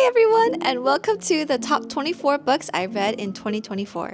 everyone, and welcome to the top 24 books I read in 2024.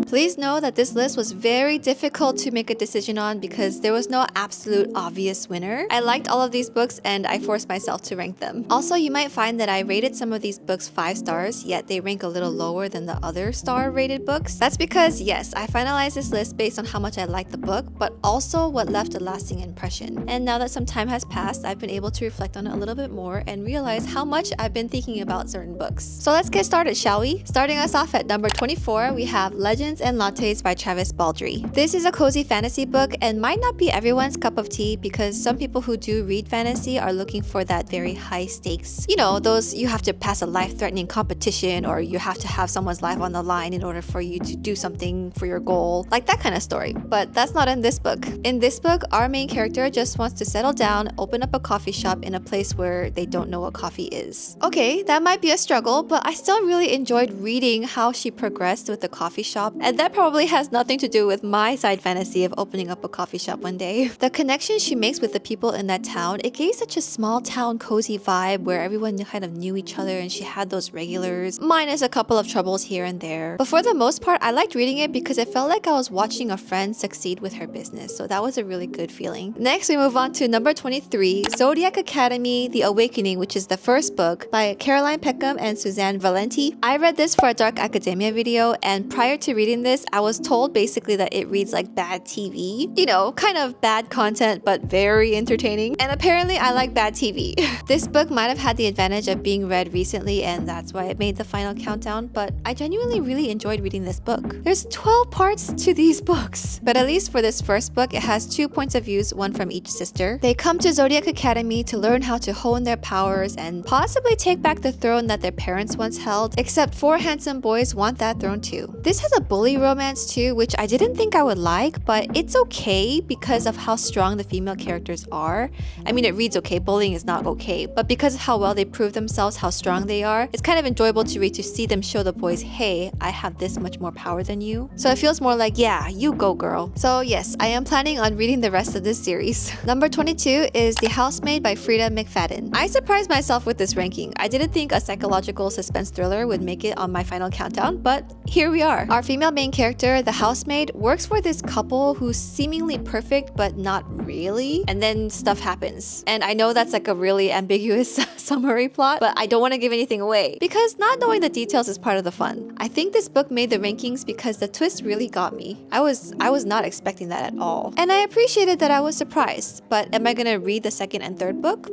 Please know that this list was very difficult to make a decision on because there was no absolute obvious winner. I liked all of these books and I forced myself to rank them. Also, you might find that I rated some of these books 5 stars, yet they rank a little lower than the other star rated books. That's because, yes, I finalized this list based on how much I liked the book, but also what left a lasting impression. And now that some time has passed, I've been able to reflect on it a little bit more and realize how much I've been thinking about certain books. So let's get started, shall we? Starting us off at number 24, we have Legends and Lattes by Travis Baldree. This is a cozy fantasy book and might not be everyone's cup of tea because some people who do read fantasy are looking for that very high stakes. You know, those you have to pass a life-threatening competition or you have to have someone's life on the line in order for you to do something for your goal, like that kind of story. But that's not in this book. In this book, our main character just wants to settle down, open up a coffee shop in a place where they don't know what coffee is. Okay, that might be a struggle, but I still really enjoyed reading how she progressed with the coffee shop, and that probably has nothing to do with my side fantasy of opening up a coffee shop one day. The connection she makes with the people in that town, it gave such a small town cozy vibe where everyone kind of knew each other and she had those regulars, minus a couple of troubles here and there. But for the most part, I liked reading it because it felt like I was watching a friend succeed with her business, so that was a really good feeling. Next, we move on to number 23, Zodiac Academy, The Awakening, which is the first book by Caroline Peckham and Suzanne Valenti. I read this for a Dark Academia video, and prior to reading this, I was told basically that it reads like bad TV. You know, kind of bad content, but very entertaining. And apparently I like bad TV. This book might have had the advantage of being read recently, and that's why it made the final countdown, but I genuinely really enjoyed reading this book. There's 12 parts to these books, but at least for this first book, it has 2 points of views, one from each sister. They come to Zodiac Academy to learn how to hone their powers and possibly take back the throne that their parents once held, except 4 handsome boys want that throne too. This has a bully romance too, which I didn't think I would like, but it's okay because of how strong the female characters are. I mean, it reads okay, bullying is not okay, but because of how well they prove themselves, how strong they are, it's kind of enjoyable to read to see them show the boys, hey, I have this much more power than you. So it feels more like, yeah, you go girl. So yes, I am planning on reading the rest of this series. Number 22 is The Housemaid by Frida McFadden. I surprised myself with this ranking. I didn't think a psychological suspense thriller would make it on my final countdown, but here we are. Our female main character, the housemaid, works for this couple who's seemingly perfect but not really, and then stuff happens. And I know that's like a really ambiguous summary plot, but I don't want to give anything away because not knowing the details is part of the fun. I think this book made the rankings because the twist really got me. I was not expecting that at all, and I appreciated that I was surprised. But am I gonna read the second and third book?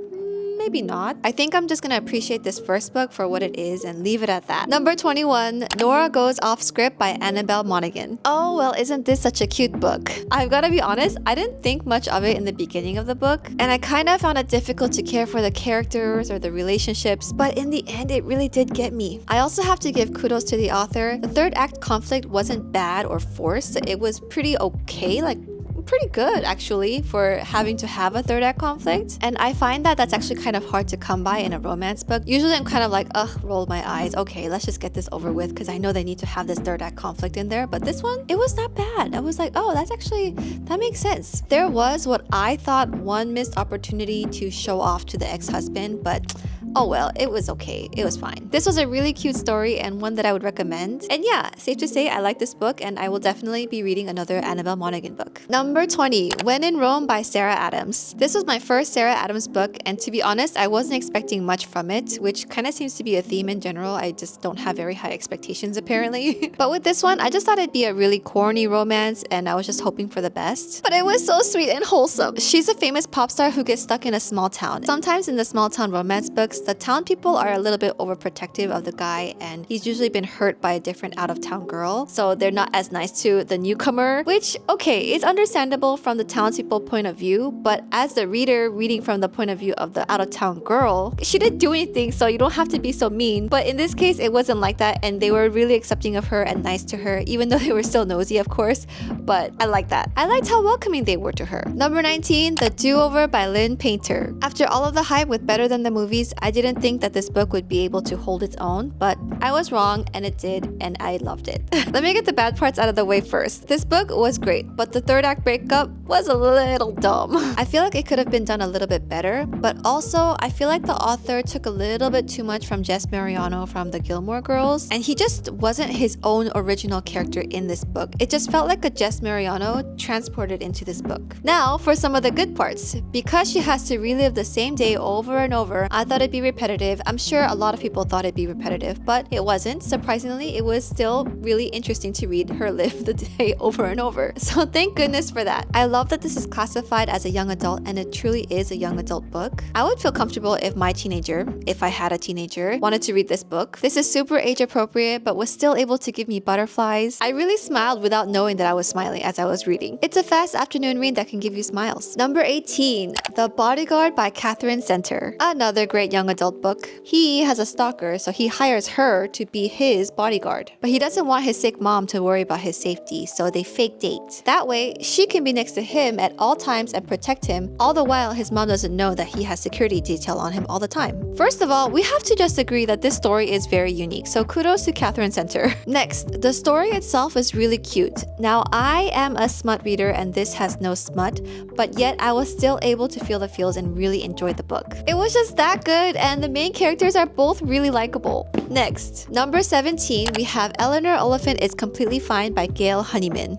Maybe not. I think I'm just gonna appreciate this first book for what it is and leave it at that. Number 21, Nora Goes Off Script by Annabelle Monaghan. Oh well, isn't this such a cute book? I've gotta be honest, I didn't think much of it in the beginning of the book, and I kind of found it difficult to care for the characters or the relationships, but in the end it really did get me. I also have to give kudos to the author. The third act conflict wasn't bad or forced. It was pretty okay, like pretty good actually for having to have a third act conflict, and I find that that's actually kind of hard to come by in a romance book. Usually I'm kind of like, ugh, roll my eyes, okay, let's just get this over with because I know they need to have this third act conflict in there. But this one, it was not bad. I was like, oh, that makes sense. There was what I thought one missed opportunity to show off to the ex-husband, but oh well, it was okay. It was fine. This was a really cute story and one that I would recommend. And yeah, safe to say I like this book and I will definitely be reading another Annabelle Monaghan book. Number 20, When in Rome by Sarah Adams. This was my first Sarah Adams book, and to be honest, I wasn't expecting much from it, which kind of seems to be a theme in general. I just don't have very high expectations apparently. But with this one, I just thought it'd be a really corny romance and I was just hoping for the best. But it was so sweet and wholesome. She's a famous pop star who gets stuck in a small town. Sometimes in the small town romance books, the town people are a little bit overprotective of the guy and he's usually been hurt by a different out-of-town girl, so they're not as nice to the newcomer, which, okay, it's understandable from the townspeople point of view, but as the reader reading from the point of view of the out-of-town girl, she didn't do anything, so you don't have to be so mean. But in this case, it wasn't like that, and they were really accepting of her and nice to her, even though they were still nosy, of course, but I like that. I liked how welcoming they were to her. Number 19, The Do-Over by Lynn Painter. After all of the hype with Better Than the Movies, I didn't think that this book would be able to hold its own, but I was wrong and it did, and I loved it. Let me get the bad parts out of the way first. This book was great, but the third act breakup was a little dumb. I feel like it could have been done a little bit better, but also I feel like the author took a little bit too much from Jess Mariano from the Gilmore Girls, and he just wasn't his own original character in this book. It just felt like a Jess Mariano transported into this book. Now, for some of the good parts. Because she has to relive the same day over and over, I thought it'd be repetitive. I'm sure a lot of people thought it'd be repetitive, but it wasn't. Surprisingly, it was still really interesting to read her live the day over and over. So thank goodness for that. I love that this is classified as a young adult, and it truly is a young adult book. I would feel comfortable if my teenager, if I had a teenager, wanted to read this book. This is super age appropriate, but was still able to give me butterflies. I really smiled without knowing that I was smiling as I was reading. It's a fast afternoon read that can give you smiles. Number 18, The Bodyguard by Catherine Center. Another great young adult book. He has a stalker, so he hires her to be his bodyguard. But he doesn't want his sick mom to worry about his safety, so they fake date. That way, she can be next to him at all times and protect him, all the while his mom doesn't know that he has security detail on him all the time. First of all, we have to just agree that this story is very unique, so kudos to Catherine Center. Next, the story itself is really cute. Now, I am a smut reader and this has no smut, but yet I was still able to feel the feels and really enjoy the book. It was just that good, and the main characters are both really likable. Next, number 17, we have Elanor Olaf is Completely Fine by Gail Honeyman.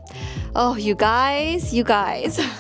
Oh, you guys.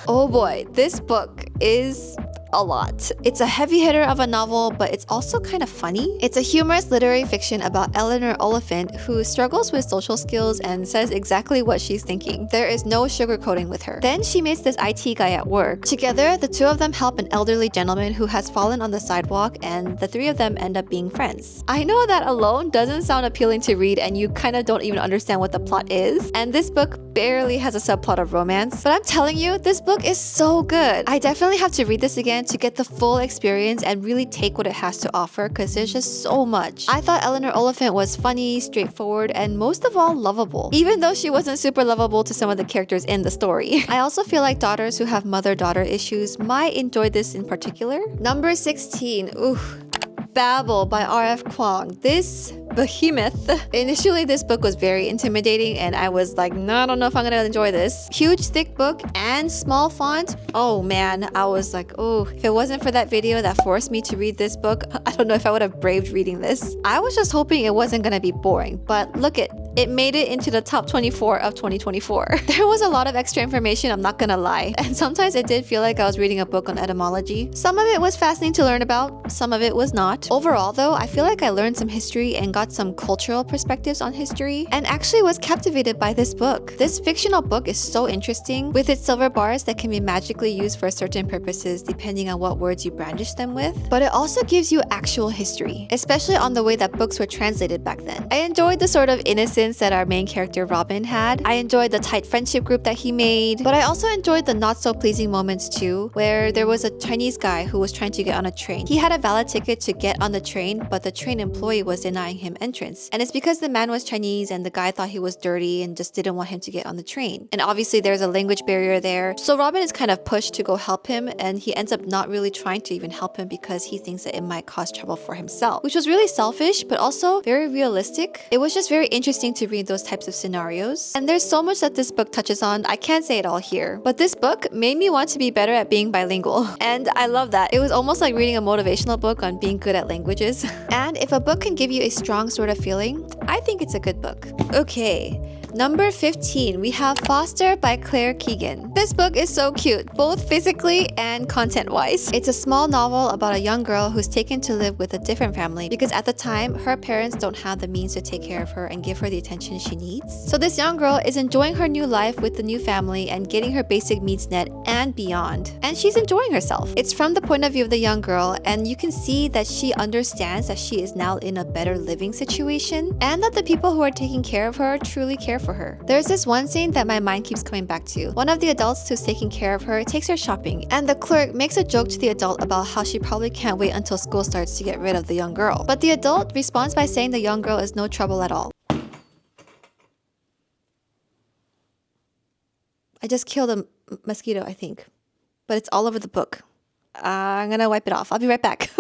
Oh boy, this book is a lot. It's a heavy hitter of a novel, but it's also kind of funny. It's a humorous literary fiction about Elanor Oliphant, who struggles with social skills and says exactly what she's thinking. There is no sugarcoating with her. Then she meets this IT guy at work. Together, the two of them help an elderly gentleman who has fallen on the sidewalk, and the three of them end up being friends. I know that alone doesn't sound appealing to read, and you kind of don't even understand what the plot is. And this book barely has a subplot of romance, but I'm telling you, this book is so good. I definitely have to read this again to get the full experience and really take what it has to offer, because there's just so much. I thought Elanor Oliphant was funny, straightforward, and most of all, lovable. Even though she wasn't super lovable to some of the characters in the story. I also feel like daughters who have mother-daughter issues might enjoy this in particular. Number 16, Babble by R.F. Kuang. This behemoth. Initially, this book was very intimidating and I was like, no, I don't know if I'm gonna enjoy this. Huge, thick book and small font. Oh man, I was like, oh, if it wasn't for that video that forced me to read this book, I don't know if I would have braved reading this. I was just hoping it wasn't gonna be boring, but look it made it into the top 24 of 2024. There was a lot of extra information, I'm not gonna lie, and sometimes it did feel like I was reading a book on etymology. Some of it was fascinating to learn about, some of it was not. Overall though, I feel like I learned some history and got some cultural perspectives on history, and actually was captivated by this book. This fictional book is so interesting, with its silver bars that can be magically used for certain purposes depending on what words you brandish them with, but it also gives you actual history, especially on the way that books were translated back then. I enjoyed the sort of innocence that our main character Robin had. I enjoyed the tight friendship group that he made, but I also enjoyed the not so pleasing moments too, where there was a Chinese guy who was trying to get on a train. He had a valid ticket to get on the train, but the train employee was denying him entrance. And it's because the man was Chinese and the guy thought he was dirty and just didn't want him to get on the train. And obviously there's a language barrier there. So Robin is kind of pushed to go help him, and he ends up not really trying to even help him because he thinks that it might cause trouble for himself, which was really selfish, but also very realistic. It was just very interesting to read those types of scenarios. And there's so much that this book touches on, I can't say it all here. But this book made me want to be better at being bilingual. And I love that. It was almost like reading a motivational book on being good at languages. And if a book can give you a strong sort of feeling, I think it's a good book. Okay. Number 15, we have Foster by Claire Keegan. This book is so cute, both physically and content-wise. It's a small novel about a young girl who's taken to live with a different family because at the time, her parents don't have the means to take care of her and give her the attention she needs. So this young girl is enjoying her new life with the new family and getting her basic needs met and beyond. And she's enjoying herself. It's from the point of view of the young girl, and you can see that she understands that she is now in a better living situation and that the people who are taking care of her truly care for her. There's this one scene that my mind keeps coming back to. One of the adults who's taking care of her takes her shopping, and the clerk makes a joke to the adult about how she probably can't wait until school starts to get rid of the young girl. But the adult responds by saying the young girl is no trouble at all. I just killed a mosquito, I think. But it's all over the book. I'm gonna wipe it off. I'll be right back.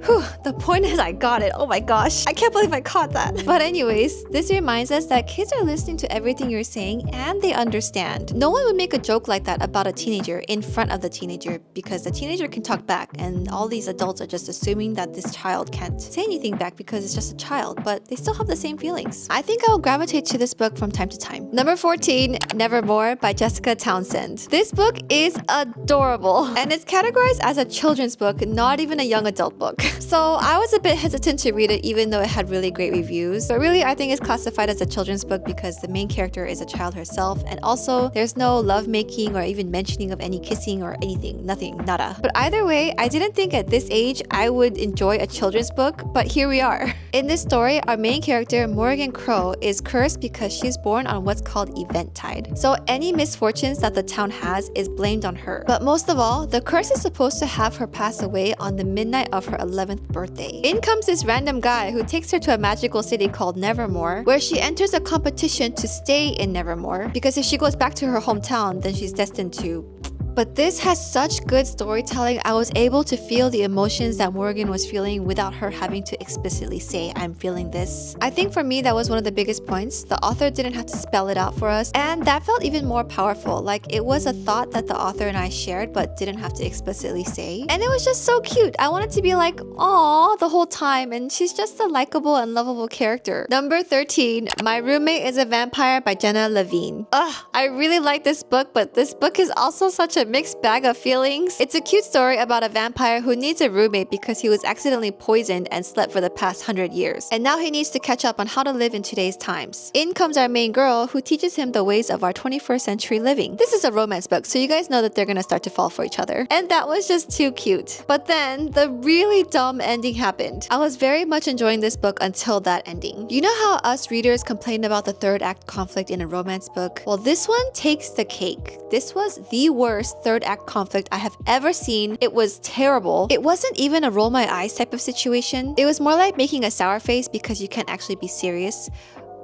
Whew, the point is I got it. Oh my gosh. I can't believe I caught that. But anyways, this reminds us that kids are listening to everything you're saying and they understand. No one would make a joke like that about a teenager in front of the teenager because the teenager can talk back and all these adults are just assuming that this child can't say anything back because it's just a child, but they still have the same feelings. I think I'll gravitate to this book from time to time. Number 14, Nevermore by Jessica Townsend. This book is adorable and it's categorized as a children's book, not even a young adult book. So I was a bit hesitant to read it even though it had really great reviews. But really, I think it's classified as a children's book because the main character is a child herself, and also there's no lovemaking or even mentioning of any kissing or anything. Nothing. Nada. But either way, I didn't think at this age I would enjoy a children's book, but here we are. In this story, our main character, Morgan Crow, is cursed because she's born on what's called Eventide. So any misfortunes that the town has is blamed on her. But most of all, the curse is supposed to have her pass away on the midnight of her 11th birthday. In comes this random guy who takes her to a magical city called Nevermore, where she enters a competition to stay in Nevermore, because if she goes back to her hometown, then she's destined to... But this has such good storytelling. I was able to feel the emotions that Morgan was feeling without her having to explicitly say, I'm feeling this. I think for me, that was one of the biggest points. The author didn't have to spell it out for us, and that felt even more powerful. Like, it was a thought that the author and I shared, but didn't have to explicitly say. And it was just so cute. I wanted to be like, aww, the whole time, and she's just a likable and lovable character. Number 13, My Roommate is a Vampire by Jenna Levine. Ugh, I really like this book, but this book is also such a mixed bag of feelings. It's a cute story about a vampire who needs a roommate because he was accidentally poisoned and slept for the past 100 years. And now he needs to catch up on how to live in today's times. In comes our main girl who teaches him the ways of our 21st century living. This is a romance book, so you guys know that they're gonna start to fall for each other. And that was just too cute. But then the really dumb ending happened. I was very much enjoying this book until that ending. You know how us readers complain about the third act conflict in a romance book? Well, this one takes the cake. This was the worst third act conflict I have ever seen. It was terrible. It wasn't even a roll my eyes type of situation. It was more like making a sour face because you can't actually be serious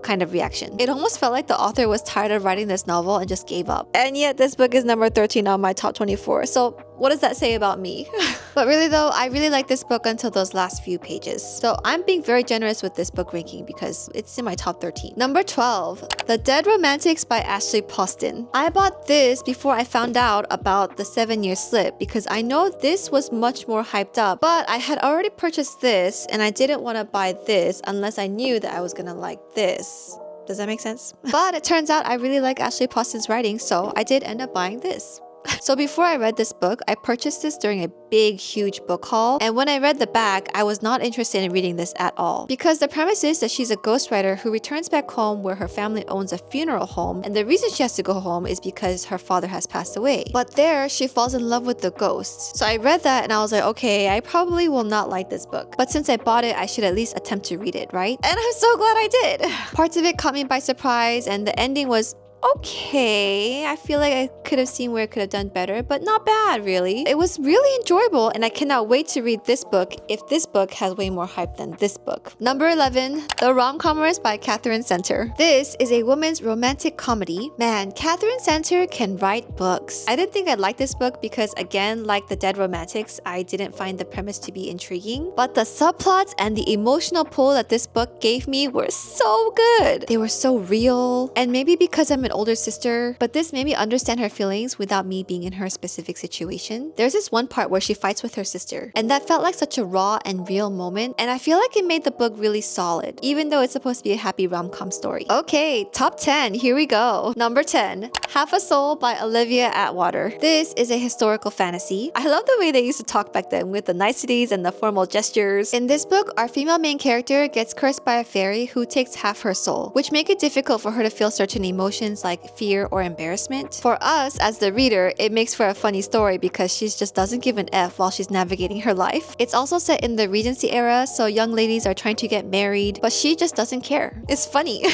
kind of reaction. It almost felt like the author was tired of writing this novel and just gave up. And yet this book is number 13 on my top 24. So what does that say about me? But really though, I really like this book until those last few pages. So I'm being very generous with this book ranking because it's in my top 13. Number 12, The Dead Romantics by Ashley Poston. I bought this before I found out about the 7-year slip because I know this was much more hyped up, but I had already purchased this and I didn't want to buy this unless I knew that I was gonna like this. Does that make sense? But it turns out I really like Ashley Poston's writing, so I did end up buying this. So before I read this book, I purchased this during a big, huge book haul. And when I read the back, I was not interested in reading this at all. Because the premise is that she's a ghostwriter who returns back home where her family owns a funeral home. And the reason she has to go home is because her father has passed away. But there, she falls in love with the ghosts. So I read that and I was like, okay, I probably will not like this book. But since I bought it, I should at least attempt to read it, right? And I'm so glad I did. Parts of it caught me by surprise and the ending was okay. I feel like I could have seen where it could have done better, but not bad really. It was really enjoyable and I cannot wait to read this book if this book has way more hype than this book. Number 11, The Rom-Commers by Catherine Center. This is a woman's romantic comedy. Man, Catherine Center can write books. I didn't think I'd like this book because again, like The Dead Romantics, I didn't find the premise to be intriguing, but the subplots and the emotional pull that this book gave me were so good. They were so real, and maybe because I'm an older sister, but this made me understand her feelings without me being in her specific situation. There's this one part where she fights with her sister, and that felt like such a raw and real moment, and I feel like it made the book really solid, even though it's supposed to be a happy rom-com story. Okay, top 10, here we go. Number 10, Half a Soul by Olivia Atwater. This is a historical fantasy. I love the way they used to talk back then with the niceties and the formal gestures. In this book, our female main character gets cursed by a fairy who takes half her soul, which make it difficult for her to feel certain emotions like fear or embarrassment. For us, as the reader, it makes for a funny story because she just doesn't give an F while she's navigating her life. It's also set in the Regency era, so young ladies are trying to get married, but she just doesn't care. It's funny.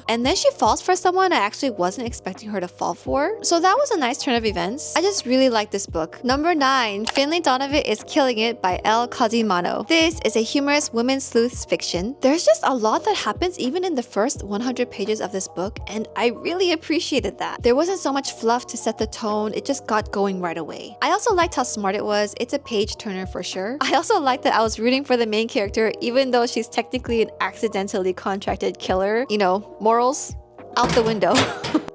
And then she falls for someone I actually wasn't expecting her to fall for. So that was a nice turn of events. I just really like this book. Number 9, Finley Donov is Killing It by L. Cosimano. This is a humorous women's sleuths fiction. There's just a lot that happens even in the first 100 pages of this book, and I really really appreciated that. There wasn't so much fluff to set the tone, it just got going right away. I also liked how smart it was. It's a page turner for sure. I also liked that I was rooting for the main character even though she's technically an accidentally contracted killer. You know, morals out the window.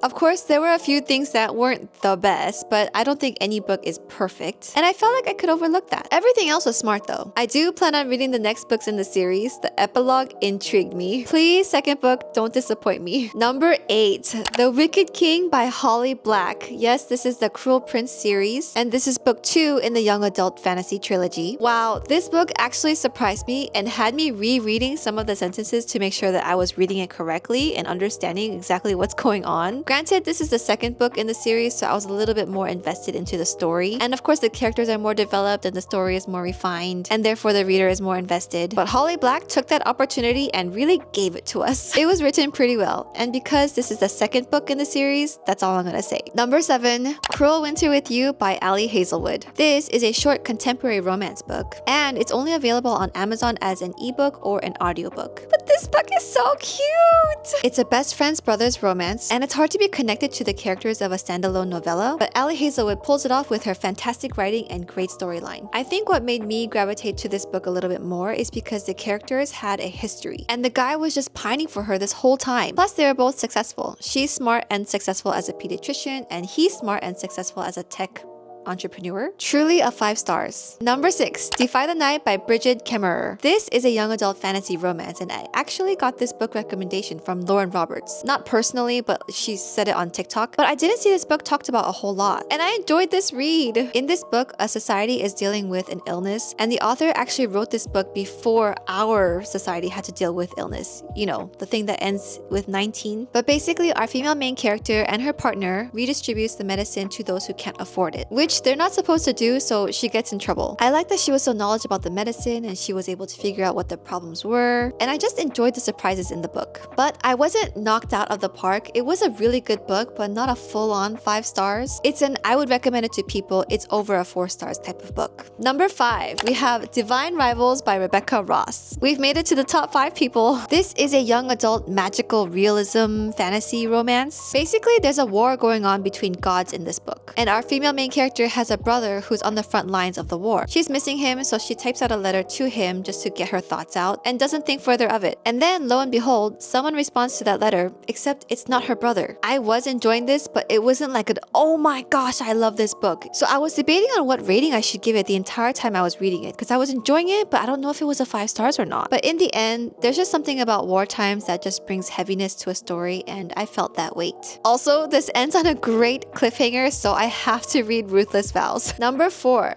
Of course, there were a few things that weren't the best, but I don't think any book is perfect, and I felt like I could overlook that. Everything else was smart though. I do plan on reading the next books in the series. The epilogue intrigued me. Please, second book, don't disappoint me. Number 8, The Wicked King by Holly Black. Yes, this is the Cruel Prince series, and this is book 2 in the young adult fantasy trilogy. Wow, this book actually surprised me and had me rereading some of the sentences to make sure that I was reading it correctly and understanding exactly what's going on. Granted, this is the second book in the series, so I was a little bit more invested into the story. And of course, the characters are more developed and the story is more refined, and therefore the reader is more invested. But Holly Black took that opportunity and really gave it to us. It was written pretty well, and because this is the second book in the series, that's all I'm gonna say. Number 7, Cruel Winter with You by Ali Hazelwood. This is a short contemporary romance book, and it's only available on Amazon as an ebook or an audiobook. But this book is so cute! It's a best friend's brother's romance, and it's hard to be connected to the characters of a standalone novella, but Ali Hazelwood pulls it off with her fantastic writing and great storyline. I think what made me gravitate to this book a little bit more is because the characters had a history, and the guy was just pining for her this whole time. Plus, they were both successful. She's smart and successful as a pediatrician, and he's smart and successful as a tech entrepreneur. Truly a 5 stars. Number 6, Defy the Night by Bridget Kemmerer. This is a young adult fantasy romance, and I actually got this book recommendation from Lauren Roberts. Not personally, but she said it on TikTok. But I didn't see this book talked about a whole lot, and I enjoyed this read. In this book, a society is dealing with an illness, and the author actually wrote this book before our society had to deal with illness. You know, the thing that ends with 19. But basically, our female main character and her partner redistributes the medicine to those who can't afford it, which they're not supposed to do, so she gets in trouble. I like that she was so knowledgeable about the medicine and she was able to figure out what the problems were, and I just enjoyed the surprises in the book. But I wasn't knocked out of the park. It was a really good book, but not a full-on 5 stars. I would recommend it to people. It's over a 4 stars type of book. Number 5, we have Divine Rivals by Rebecca Ross. We've made it to the top 5 people. This is a young adult magical realism fantasy romance. Basically, there's a war going on between gods in this book, and our female main character has a brother who's on the front lines of the war. She's missing him, so she types out a letter to him just to get her thoughts out and doesn't think further of it. And then, lo and behold, someone responds to that letter, except it's not her brother. I was enjoying this, but it wasn't like an, oh my gosh, I love this book. So I was debating on what rating I should give it the entire time I was reading it, because I was enjoying it, but I don't know if it was a 5 stars or not. But in the end, there's just something about war times that just brings heaviness to a story, and I felt that weight. Also, this ends on a great cliffhanger, so I have to read Ruthless Vows. Number 4,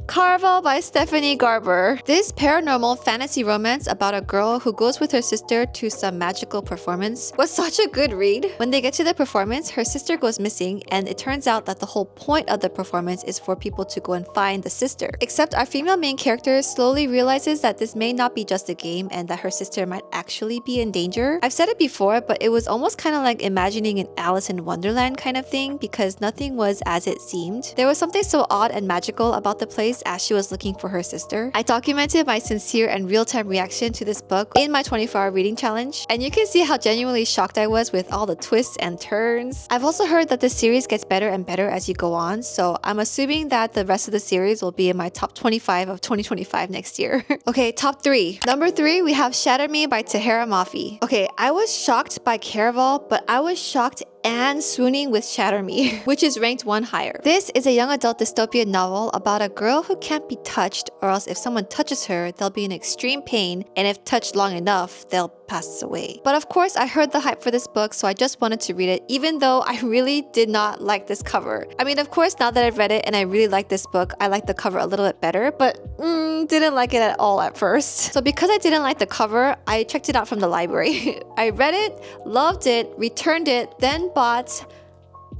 Carval by Stephanie Garber. This paranormal fantasy romance about a girl who goes with her sister to some magical performance was such a good read. When they get to the performance, her sister goes missing, and it turns out that the whole point of the performance is for people to go and find the sister. Except our female main character slowly realizes that this may not be just a game and that her sister might actually be in danger. I've said it before, but it was almost kind of like imagining an Alice in Wonderland kind of thing, because nothing was as it seemed. There was something so odd and magical about the place as she was looking for her sister. I documented my sincere and real-time reaction to this book in my 24-hour reading challenge, and you can see how genuinely shocked I was with all the twists and turns. I've also heard that the series gets better and better as you go on, so I'm assuming that the rest of the series will be in my top 25 of 2025 next year. Okay, top 3. Number 3, we have Shatter Me by Tahera Mafi. Okay, I was shocked by Carval, but I was shocked and swooning with Shatter Me, which is ranked 1 higher. This is a young adult dystopian novel about a girl who can't be touched, or else if someone touches her, they'll be in extreme pain, and if touched long enough, they'll pass away. But of course, I heard the hype for this book, so I just wanted to read it, even though I really did not like this cover. I mean, of course, now that I've read it and I really like this book, I like the cover a little bit better, but didn't like it at all at first. So because I didn't like the cover, I checked it out from the library. I read it, loved it, returned it, then bought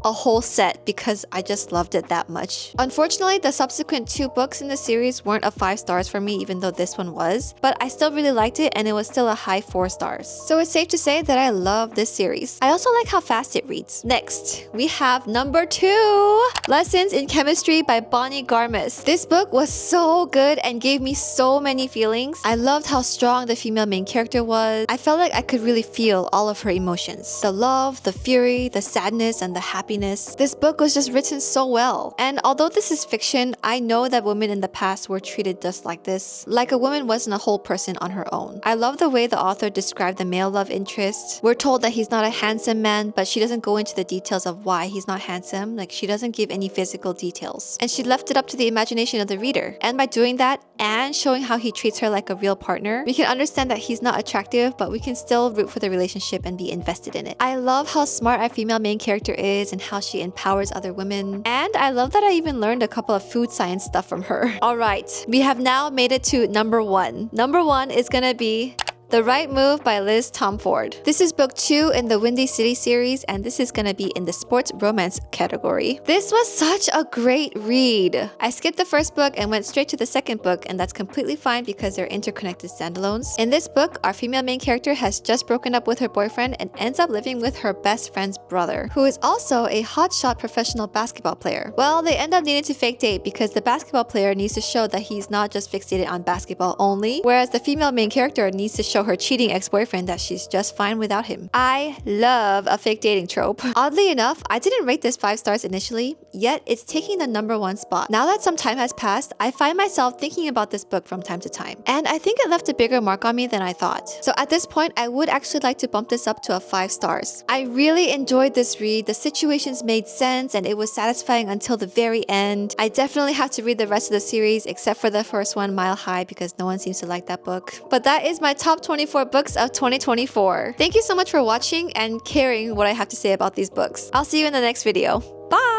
a whole set because I just loved it that much. Unfortunately, the subsequent 2 books in the series weren't a 5 stars for me, even though this one was, but I still really liked it and it was still a high 4 stars. So it's safe to say that I love this series. I also like how fast it reads. Next, we have number 2, Lessons in Chemistry by Bodyguard. This book was so good and gave me so many feelings. I loved how strong the female main character was. I felt like I could really feel all of her emotions. The love, the fury, the sadness, and the happiness. This book was just written so well. And although this is fiction, I know that women in the past were treated just like this. Like a woman wasn't a whole person on her own. I love the way the author described the male love interest. We're told that he's not a handsome man, but she doesn't go into the details of why he's not handsome. Like, she doesn't give any physical details. And she left it up to the imagination of the reader. And by doing that and showing how he treats her like a real partner, we can understand that he's not attractive, but we can still root for the relationship and be invested in it. I love how smart our female main character is and how she empowers other women. And I love that I even learned a couple of food science stuff from her. Alright, we have now made it to number 1. Number 1 is gonna be The Right Move by Liz Tomford. This is book 2 in the Windy City series, and this is gonna be in the sports romance category. This was such a great read. I skipped the first book and went straight to the second book, and that's completely fine because they're interconnected standalones. In this book, our female main character has just broken up with her boyfriend and ends up living with her best friend's brother, who is also a hotshot professional basketball player. Well, they end up needing to fake date because the basketball player needs to show that he's not just fixated on basketball only, whereas the female main character needs to show her cheating ex-boyfriend that she's just fine without him. I love a fake dating trope. Oddly enough, I didn't rate this 5 stars initially, yet it's taking the number 1 spot. Now that some time has passed, I find myself thinking about this book from time to time, and I think it left a bigger mark on me than I thought. So at this point, I would actually like to bump this up to a 5 stars. I really enjoyed this read. The situations made sense and it was satisfying until the very end. I definitely have to read the rest of the series except for the first one, Mile High, because no one seems to like that book. But that is my top 24 books of 2024. Thank you so much for watching and caring what I have to say about these books. I'll see you in the next video. Bye!